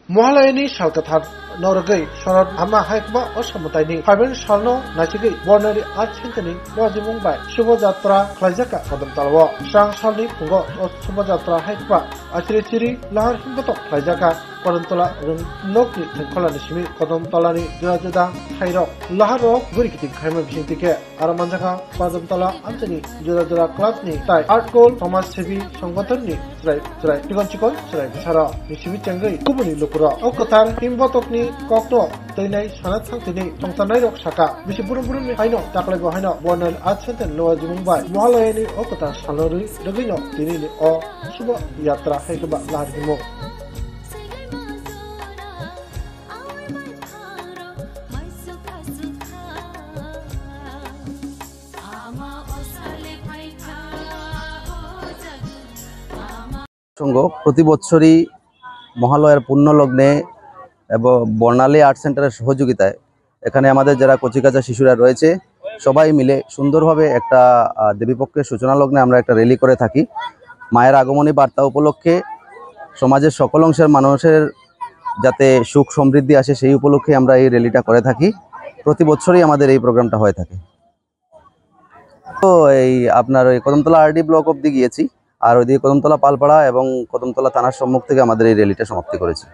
महालयनि सालकाथार नरगै शरद हामा हायकबा असमतायनि फाइबेन सालनो नाचिगै बर्नारि आर्ट सेन्टारनि नजिमुंबाय शुभयात्रा खलायजाका कदमतालव स्रां सालनि फुंगो शुभयात्रा हायकबा आचिरि लाहार हिमबत खलायजाका कदमतला नकनि थेंखलानि सिमि कदमतलानि जुदा जुदा थाइरक लाहारक गुरिकिति खायमा बिसिंतिके आरो मानजाका कदमतला आनसनि जुदा जुदा क्लाबनि ताइ आर्ट गोल समाज सेवी संगठननि ज्राय चिकन ज्राय बिसारा निसिमि चेंगै गुबुननि लुकुरा अकथार हिमबतकनि कक्ट दैनाय साना थांथिनि संसारनाय रक साका बिसि बुरुम हायनो दाखलायगो हायनो बर्नारि आर्ट सेन्टार नजिमुंबाय महालयनि अकथार सालरि रगैनो दिनैनि अ शुभ यात्रा हायकबा लाहार हिमो সঙ্গ প্রতি বছরই মহালয়ার পূর্ণলগ্নে এবং বর্ণালী আর্ট সেন্টারের সহযোগিতায় এখানে আমাদের যারা কচিকাঁচা শিশুরা রয়েছে সবাই মিলে সুন্দরভাবে একটা দেবীপক্ষের সূচনা লগ্নে আমরা একটা র্যালি করে থাকি। মায়ের আগমনী বার্তা উপলক্ষে সমাজের সকল অংশের মানুষের যাতে সুখ সমৃদ্ধি আসে সেই উপলক্ষে আমরা এই র্যালিটা করে থাকি। প্রতি বছরই আমাদের এই প্রোগ্রামটা হয়ে থাকে। তো এই আপনার ওই কদমতলা আরডি ব্লক অবধি গিয়েছি, আর ওইদিকে কদমতলা পালপাড়া এবং কদমতলা থানার সম্মুখ থেকে আমাদের এই র্যালিটা সমাপ্তি করেছি।